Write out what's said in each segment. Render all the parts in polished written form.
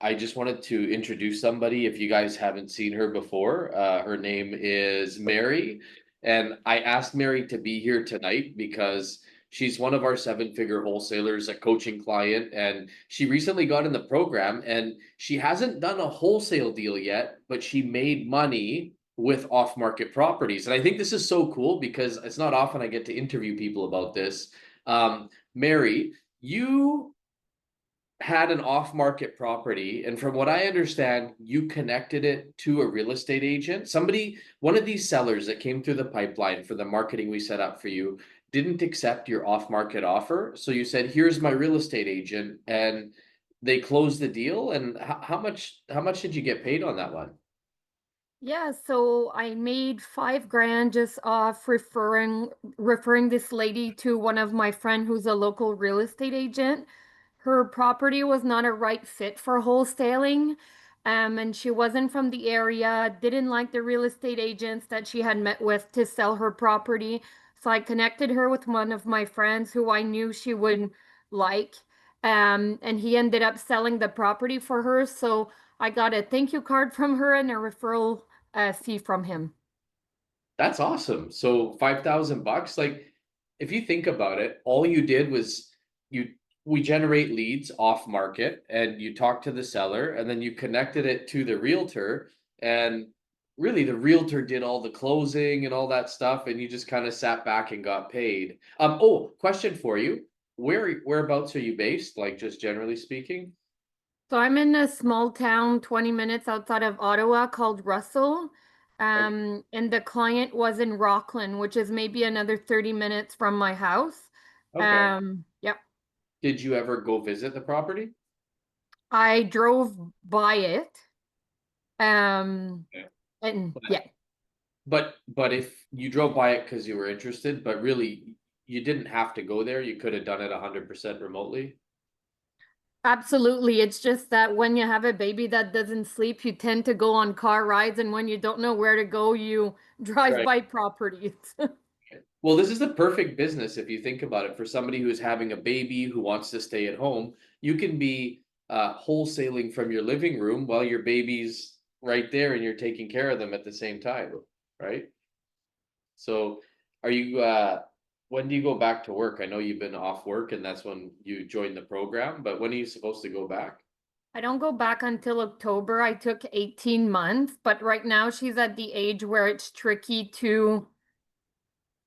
I just wanted to introduce somebody if you guys haven't seen her before. Her name is Mary, and I asked Mary to be here tonight because she's one of our seven-figure wholesalers, a coaching client, and she recently got in the program and she hasn't done a wholesale deal yet, but she made money with off-market properties. And I think this is so cool because it's not often I get to interview people about this. Mary, you had an off-market property, and from what I understand, you connected it to a real estate agent. Somebody, one of these sellers that came through the pipeline for the marketing we set up for you, didn't accept your off-market offer. So you said, "Here's my real estate agent," and they closed the deal. And how much did you get paid on that one? Yeah, so I made 5 grand just off referring this lady to one of my friend who's a local real estate agent. Her property was not a right fit for wholesaling, and she wasn't from the area, didn't like the real estate agents that she had met with to sell her property. So I connected her with one of my friends who I knew she would like, and he ended up selling the property for her. So I got a thank you card from her and a referral fee from him. That's awesome. So $5,000, like if you think about it, all you did was you we generate leads off market and you talk to the seller and then you connected it to the realtor, and really the realtor did all the closing and all that stuff and you just kind of sat back and got paid. Question for you. Whereabouts are you based? Like just generally speaking? So I'm in a small town 20 minutes outside of Ottawa called Russell. Okay. And the client was in Rockland, which is maybe another 30 minutes from my house. Okay. Yep. Did you ever go visit the property? I drove by it. Um, Okay. and yeah, But if you drove by it because you were interested, but really you didn't have to go there, you could have done it 100% remotely. absolutely. It's just that when you have a baby that doesn't sleep, you tend to go on car rides, and when you don't know where to go, you drive Right. by properties. Well, this is the perfect business if you think about it for somebody who is having a baby who wants to stay at home. You can be wholesaling from your living room while your baby's right there and you're taking care of them at the same time, right? So, are you when do you go back to work? I know you've been off work and that's when you joined the program, but when are you supposed to go back? I don't go back until October. I took 18 months, but right now she's at the age where it's tricky to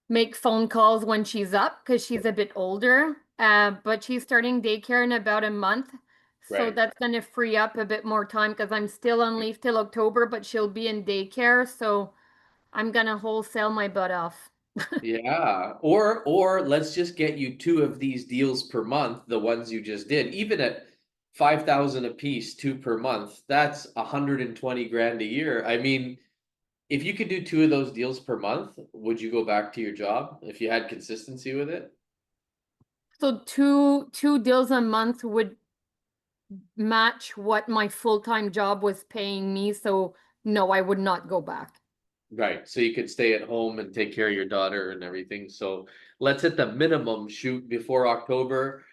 make phone calls when she's up because she's a bit older. But she's starting daycare in about a month. So Right. that's going to free up a bit more time because I'm still on leave till October, but she'll be in daycare. So I'm going to wholesale my butt off. Yeah. Or let's just get you two of these deals per month, the ones you just did. Even at 5,000 a piece, two per month, that's 120 grand a year. I mean, if you could do two of those deals per month, would you go back to your job if you had consistency with it? So two deals a month would match what my full-time job was paying me. So no, I would not go back. Right. So you could stay at home and take care of your daughter and everything. So let's at the minimum shoot before October.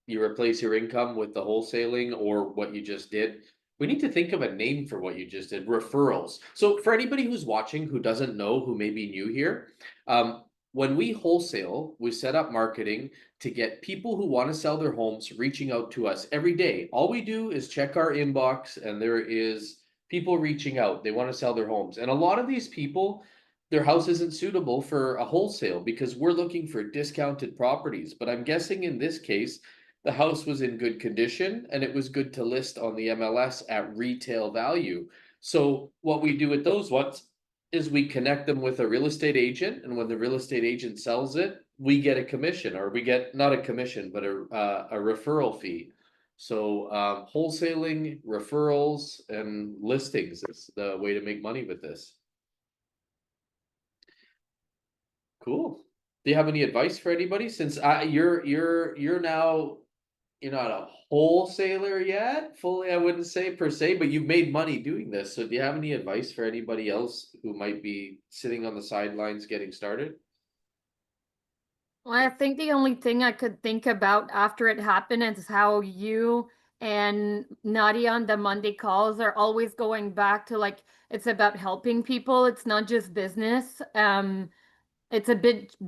You replace your income with the wholesaling or what you just did. We need to think of a name for what you just did, referrals. So for anybody who's watching who doesn't know, who may be new here, when we wholesale, we set up marketing to get people who want to sell their homes reaching out to us every day. All we do is check our inbox and there is people reaching out. They want to sell their homes. And a lot of these people, their house isn't suitable for a wholesale because we're looking for discounted properties. But I'm guessing in this case, the house was in good condition and it was good to list on the MLS at retail value. So what we do with those ones is we connect them with a real estate agent, and when the real estate agent sells it, we get a commission, or we get not a commission, but a referral fee. So wholesaling, referrals, and listings is the way to make money with this. Cool. Do you have any advice for anybody? Since you're now you're not a wholesaler yet, fully, I wouldn't say per se, but you've made money doing this. So do you have any advice for anybody else who might be sitting on the sidelines getting started? Well, I think the only thing I could think about after it happened is how you And Nadia on the Monday calls are always going back to like, it's about helping people. It's not just business. It's a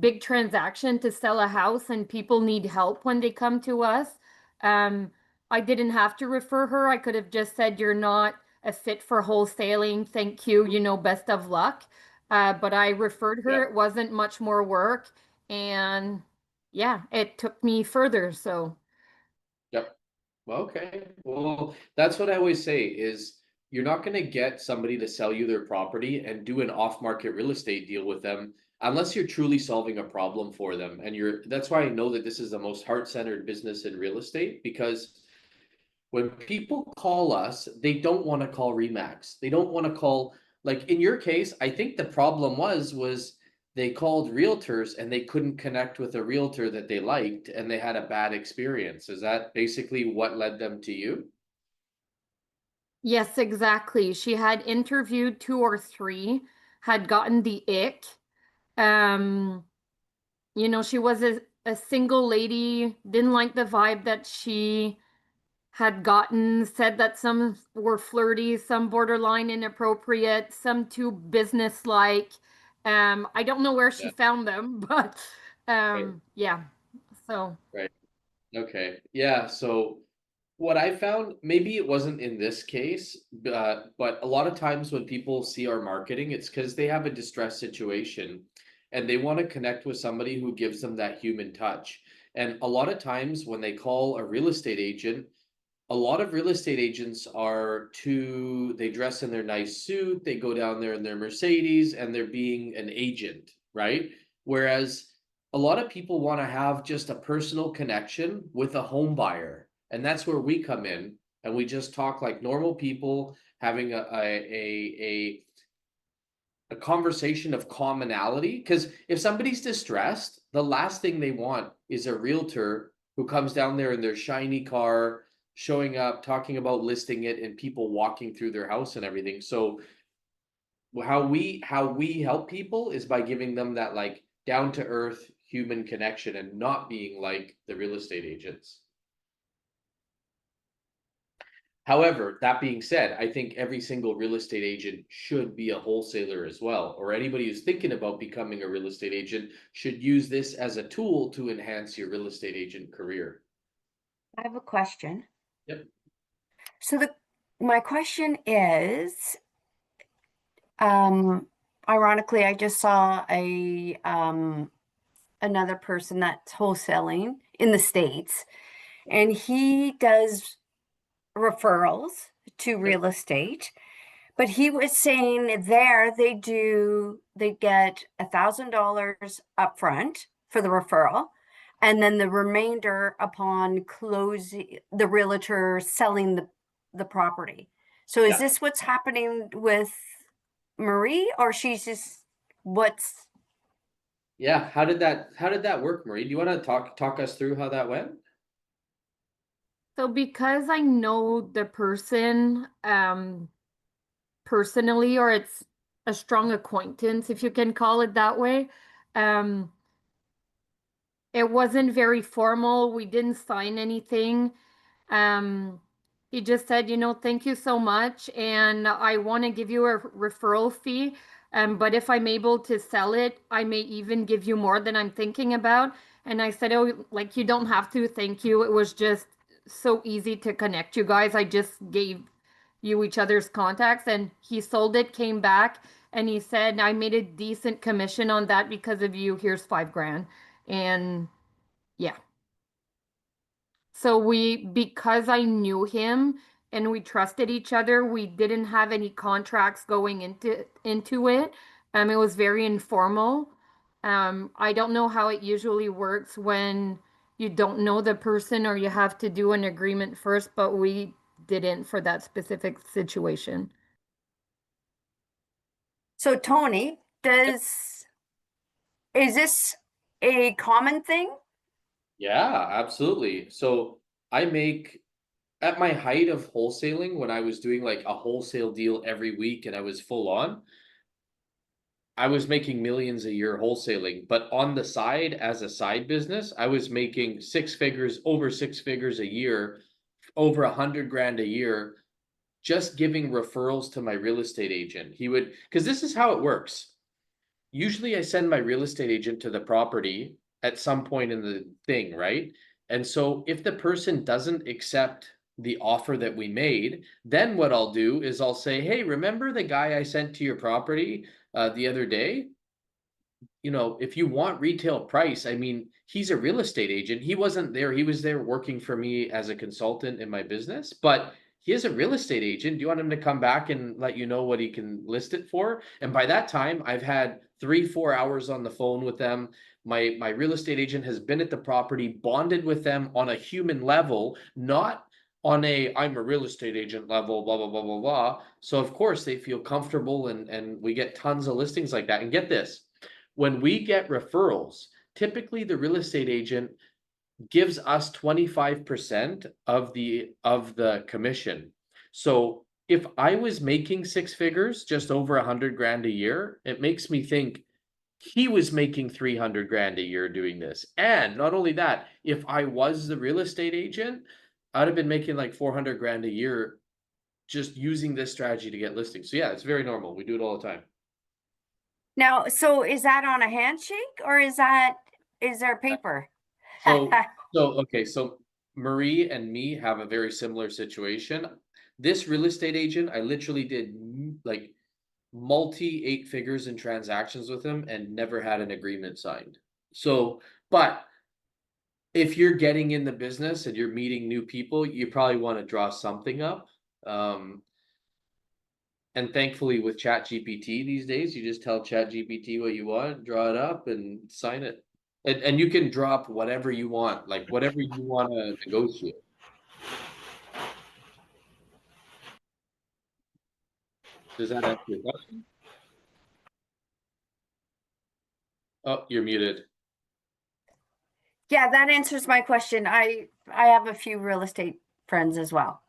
big transaction to sell a house, and people need help when they come to us. Um, I didn't have to refer her. I could have just said, "You're not a fit for wholesaling. Thank you. Best of luck." But I referred her. Yep. It wasn't much more work, and yeah, it took me further. So Yep. Well, okay. Well, that's what I always say is you're not going to get somebody to sell you their property and do an off-market real estate deal with them unless you're truly solving a problem for them. And that's why I know that this is the most heart-centered business in real estate, because when people call us, they don't want to call Remax. They don't want to call, like in your case, I think the problem was they called realtors and they couldn't connect with a realtor that they liked and they had a bad experience. Is that basically what led them to you? yes, exactly. She had interviewed two or three, had gotten the ick. Um, she was a single lady, didn't like the vibe that she had gotten, said that some were flirty, some borderline inappropriate, some too business-like. I don't know where she Yeah. found them, but Right. yeah. So Right. Okay. Yeah. So what I found, maybe it wasn't in this case, but a lot of times when people see our marketing, it's because they have a distressed situation and they want to connect with somebody who gives them that human touch. And a lot of times when they call a real estate agent, a lot of real estate agents they dress in their nice suit, they go down there in their Mercedes, and they're being an agent, right? Whereas a lot of people want to have just a personal connection with a home buyer. And that's where we come in and we just talk like normal people having a conversation of commonality. Because if somebody's distressed, the last thing they want is a realtor who comes down there in their shiny car, showing up, talking about listing it, and people walking through their house and everything. So how we help people is by giving them that like down to earth human connection and not being like the real estate agents. However, that being said, I think every single real estate agent should be a wholesaler as well, or anybody who's thinking about becoming a real estate agent should use this as a tool to enhance your real estate agent career. I have a question. Yep. So my question is, um, ironically, I just saw a another person that's wholesaling in the States, and he does referrals to Yep. real estate. But he was saying there they get $1,000 upfront for the referral, and then the remainder upon closing the realtor selling the property. So is Yeah. this what's happening with Marie, or she's just what's Yeah. How did that work, Marie? Do you want to talk us through how that went? because I know the person personally, or it's a strong acquaintance, if you can call it that way. Um, it wasn't very formal. We didn't sign anything. Um, he just said, thank you so much, and I want to give you a referral fee. But if I'm able to sell it, I may even give you more than I'm thinking about. And I said, oh, like you don't have to, thank you. It was just so easy to connect you guys. I just gave you each other's contacts, and he sold it, came back, and he said, I made a decent commission on that because of you. Here's 5 grand. And yeah. So because I knew him and we trusted each other, we didn't have any contracts going into it. It was very informal. I don't know how it usually works when you don't know the person or you have to do an agreement first, but we didn't for that specific situation. so Tony, does is this a common thing? Yeah, absolutely. So I make at my height of wholesaling when I was doing like a wholesale deal every week and I was full on, I was making millions a year wholesaling, but on the side, as a side business, I was making six figures, over six figures a year over 100 grand a year just giving referrals to my real estate agent. He would, because this is how it works. Usually I send my real estate agent to the property at some point in the thing, right? And so if the person doesn't accept the offer that we made, then what I'll do is I'll say, hey, remember the guy I sent to your property the other day? You know, if you want retail price, I mean, he's a real estate agent. He wasn't there. He was there working for me as a consultant in my business, but he is a real estate agent. Do you want him to come back and let you know what he can list it for? And by that time, I've had 3-4 hours on the phone with them. My real estate agent has been at the property, bonded with them on a human level, not on a I'm a real estate agent level, blah, blah, blah, blah, blah. So of course they feel comfortable and we get tons of listings like that. And get this, when we get referrals, typically the real estate agent gives us 25% of the commission. So if I was making 6 figures, just over 100 grand a year, it makes me think he was making 300 grand a year doing this. And not only that, if I was the real estate agent, I'd have been making like 400 grand a year just using this strategy to get listings. So yeah, it's very normal. We do it all the time. Now, so is that on a handshake or is there paper? So, okay, so Marie and me have a very similar situation. This real estate agent, I literally did like multi 8 figures in transactions with him and never had an agreement signed. So, but if you're getting in the business and you're meeting new people, you probably want to draw something up. And thankfully with Chat GPT these days, you just tell Chat GPT what you want, draw it up and sign it. And you can drop whatever you want, like whatever you want to negotiate. Does that answer your question? Oh, you're muted. Yeah, that answers my question. I have a few real estate friends as well.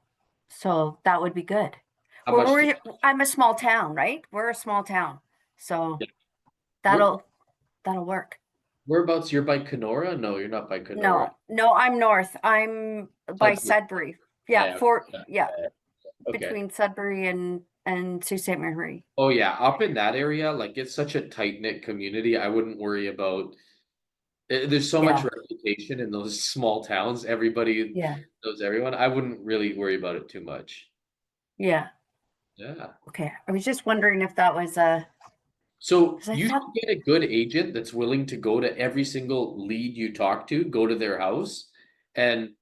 So that would be good. How Well, much? I'm a small town, right? We're a small town. So Yeah. that'll work. Whereabouts? You're by Kenora? No, you're not by Kenora. No, I'm north. I'm by Sudbury. Sudbury. Yeah, Yeah, okay. between Sudbury and Sault Ste. Marie. Oh yeah, up in that area, like it's such a tight-knit community. I wouldn't worry about there's so much Yeah. reputation in those small towns. Everybody Yeah. knows everyone. I wouldn't really worry about it too much. Yeah. Yeah. Okay. I was just wondering if that was a So 'cause I you thought should get a good agent that's willing to go to every single lead you talk to, go to their house, and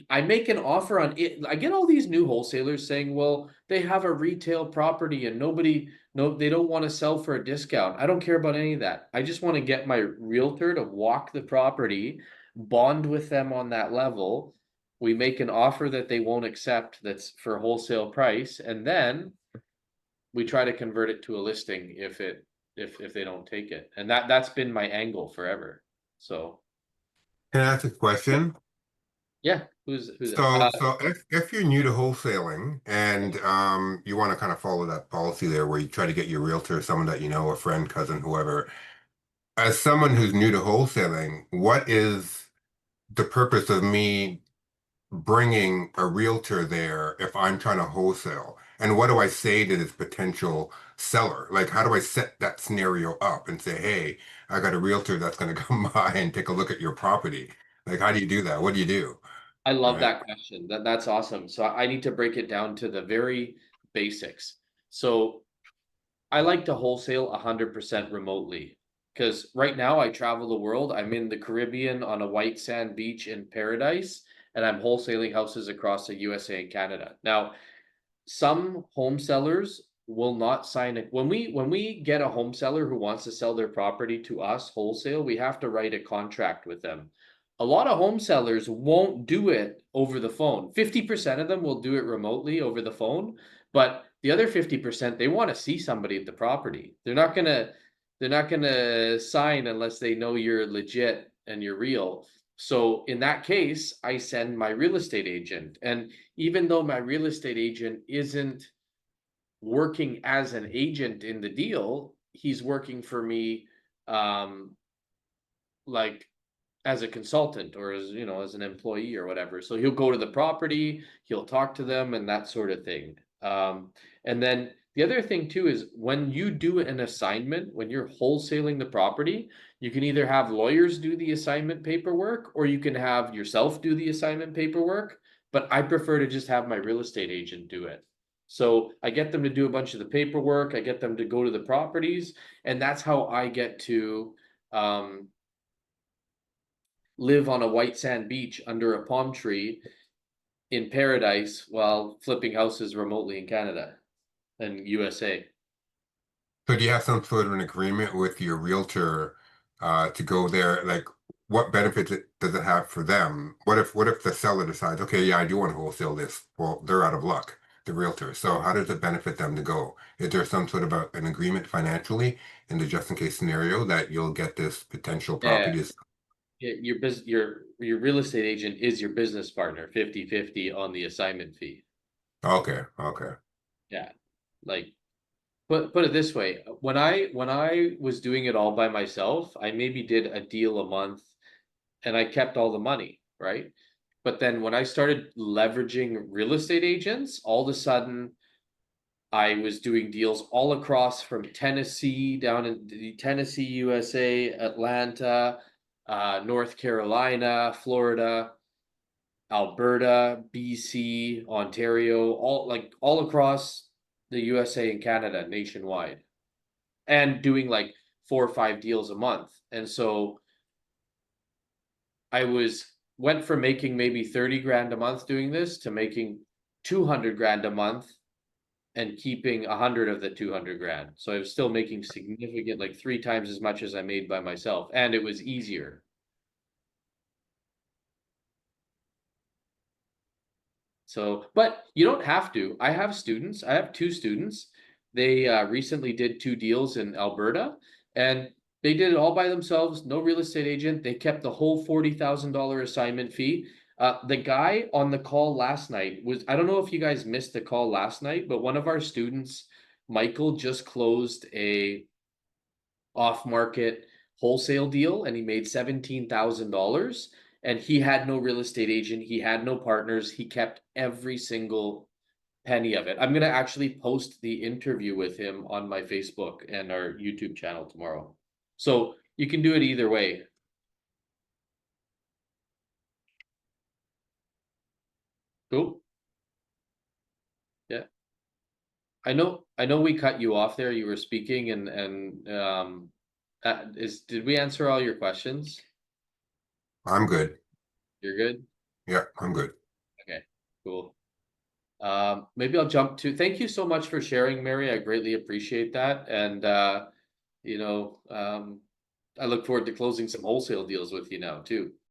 I make an offer on it. I get all these new wholesalers saying, well, they have a retail property and they don't want to sell for a discount. I don't care about any of that. I just want to get my realtor to walk the property, bond with them on that level. We make an offer that they won't accept that's for wholesale price, and then we try to convert it to a listing if they don't take it. And that's been my angle forever. So Can I ask a question? yeah, who's So if you're new to wholesaling and you want to kind of follow that policy there where you try to get your realtor, someone that you know, a friend, cousin, whoever, as someone who's new to wholesaling, what is the purpose of me bringing a realtor there if I'm trying to wholesale? And what do I say to this potential seller? Like, how do I set that scenario up and say, hey, I got a realtor that's going to come by and take a look at your property? Like, how do you do that? What do you do? I love Right? that question. That's awesome. So I need to break it down to the very basics. So I like to wholesale 100% remotely because right now I travel the world. I'm in the Caribbean on a white sand beach in paradise, and I'm wholesaling houses across the USA and Canada. Now, some home sellers will not sign it. When we get a home seller who wants to sell their property to us wholesale, we have to write a contract with them. A lot of home sellers won't do it over the phone. 50% of them will do it remotely over the phone, but the other 50%, they want to see somebody at the property. They're not gonna sign unless they know you're legit and you're real. So in that case, I send my real estate agent. And even though my real estate agent isn't working as an agent in the deal, he's working for me like as a consultant or as, you know, as an employee or whatever. So he'll go to the property, he'll talk to them and that sort of thing. And then the other thing too is when you do an assignment, when you're wholesaling the property, you can either have lawyers do the assignment paperwork or you can have yourself do the assignment paperwork. But I prefer to just have my real estate agent do it. So I get them to do a bunch of the paperwork, I get them to go to the properties, and that's how I get to live on a white sand beach under a palm tree in paradise while flipping houses remotely in Canada and USA. So do you have some sort of an agreement with your realtor to go there? Like, what benefits does it have for them? What if the seller decides, okay, yeah, I do want to wholesale this. Well, they're out of luck, the realtor. So how does it benefit them to go? Is there some sort of an agreement financially in the just in case scenario that you'll get this potential Yeah, property? your real estate agent is your business partner, 50-50 on the assignment fee. Okay, okay. Yeah. Like put it this way, when I was doing it all by myself, I maybe did a deal a month and I kept all the money, right? But then when I started leveraging real estate agents, all of a sudden I was doing deals all across from Tennessee down in the Tennessee, USA, Atlanta, North Carolina, Florida, Alberta, BC, Ontario, all across the USA and Canada nationwide, and doing like 4 or 5 deals a month. And so I went from making maybe 30 grand a month doing this to making 200 grand a month and keeping 100 of the 200 grand. So I was still making significant, like 3 times as much as I made by myself, and it was easier. So, but you don't have to. I have students. I have 2 students. They recently did 2 deals in Alberta, and they did it all by themselves. No real estate agent. They kept the whole $40,000 assignment fee. The guy on the call last night was, I don't know if you guys missed the call last night, but one of our students, Michael, just closed a off-market wholesale deal and he made $17,000 and he had no real estate agent, he had no partners, he kept every single penny of it. I'm going to actually post the interview with him on my Facebook and our YouTube channel tomorrow. So you can do it either way. Cool. Yeah. I know we cut you off there. You were speaking and did we answer all your questions? I'm good. You're good? Yeah, I'm good. Okay, cool. Maybe I'll jump to, thank you so much for sharing, Mary. I greatly appreciate that. And you know, I look forward to closing some wholesale deals with you now too.